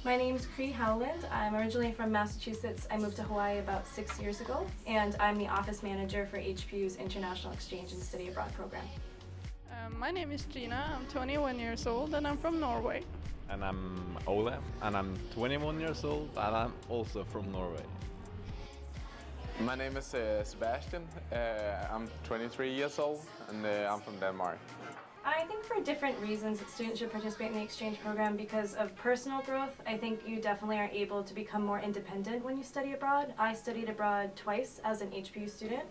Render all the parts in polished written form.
My name's Cree Howland. I'm originally from Massachusetts. I moved to Hawaii about 6 years ago, and I'm the office manager for HPU's International Exchange and Study Abroad program. My name is Gina. I'm 21 years old and I'm from Norway. And I'm Ole, and I'm 21 years old, and I'm also from Norway. My name is Sebastian. I'm 23 years old, and I'm from Denmark. I think for different reasons that students should participate in the exchange program. Because of personal growth, I think you definitely are able to become more independent when you study abroad. I studied abroad twice as an HPU student,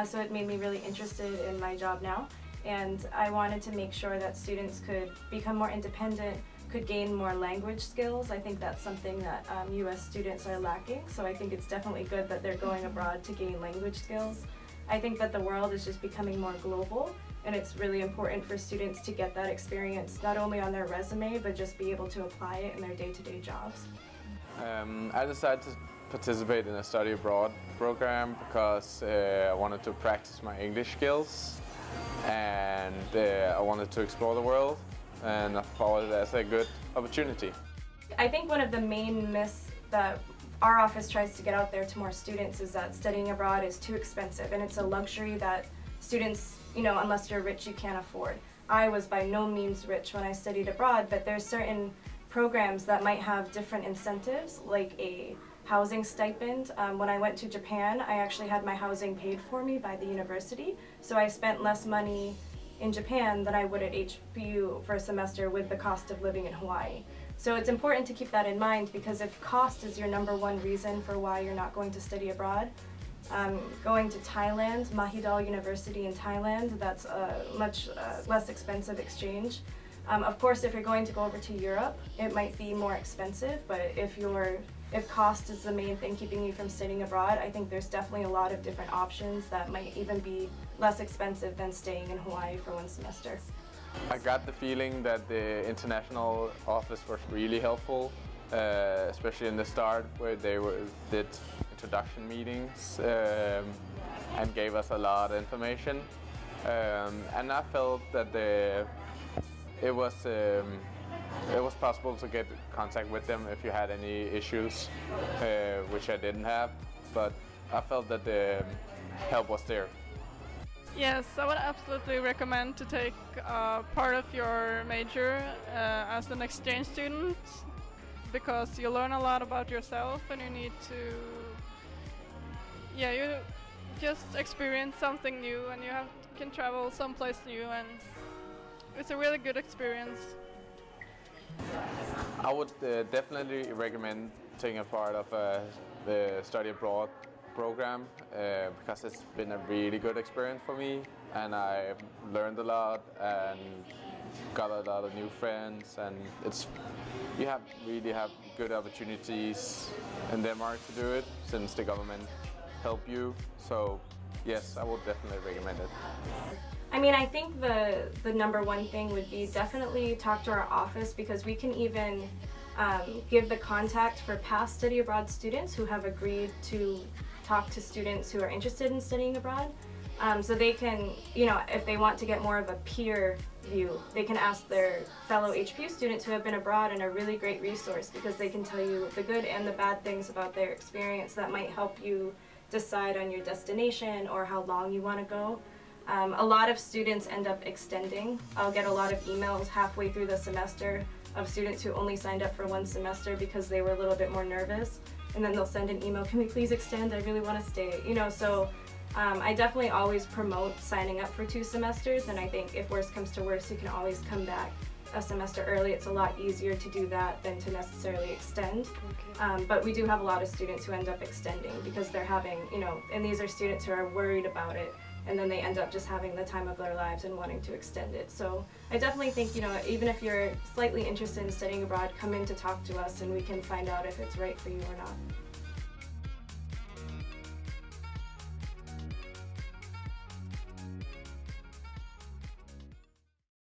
so it made me really interested in my job now. And I wanted to make sure that students could become more independent, could gain more language skills. I think that's something that US students are lacking, so I think it's definitely good that they're going abroad to gain language skills. I think that the world is just becoming more global, and it's really important for students to get that experience not only on their resume, but just be able to apply it in their day-to-day jobs. I decided to participate in a study abroad program because I wanted to practice my English skills, and I wanted to explore the world, and I thought it as a good opportunity. I think one of the main myths that our office tries to get out there to more students is that studying abroad is too expensive, and it's a luxury that students, unless you're rich, you can't afford. I was by no means rich when I studied abroad, but there's certain programs that might have different incentives, like a housing stipend. When I went to Japan, I actually had my housing paid for me by the university, so I spent less money in Japan than I would at HPU for a semester with the cost of living in Hawaii. So it's important to keep that in mind, because if cost is your #1 reason for why you're not going to study abroad, going to Thailand, Mahidol University in Thailand, that's a much less expensive exchange. Of course, if you're going to go over to Europe, it might be more expensive, but if cost is the main thing keeping you from studying abroad, I think there's definitely a lot of different options that might even be less expensive than staying in Hawaii for 1 semester. I got the feeling that the international office was really helpful, especially in the start, where they did introduction meetings and gave us a lot of information. And I felt that it was possible to get in contact with them if you had any issues, which I didn't have, but I felt that the help was there. Yes, I would absolutely recommend to take part of your major as an exchange student, because you learn a lot about yourself, and you need to, you just experience something new, and you can travel someplace new, and it's a really good experience. I would definitely recommend taking a part of the study abroad program because it's been a really good experience for me, and I've learned a lot and got a lot of new friends, and you really have good opportunities in Denmark to do it, since the government help you. So yes, I would definitely recommend it. I mean, I think the #1 thing would be definitely talk to our office, because we can even give the contact for past study abroad students who have agreed to talk to students who are interested in studying abroad. So they can, if they want to get more of a peer view, they can ask their fellow HPU students who have been abroad, and a really great resource, because they can tell you the good and the bad things about their experience that might help you decide on your destination or how long you want to go. A lot of students end up extending. I'll get a lot of emails halfway through the semester of students who only signed up for 1 semester because they were a little bit more nervous, and then they'll send an email, "Can we please extend? I really want to stay." So I definitely always promote signing up for 2 semesters, and I think if worse comes to worse, you can always come back a semester early. It's a lot easier to do that than to necessarily extend. Okay. But we do have a lot of students who end up extending because they're having, and these are students who are worried about it, and then they end up just having the time of their lives and wanting to extend it. So I definitely think, even if you're slightly interested in studying abroad, come in to talk to us, and we can find out if it's right for you or not.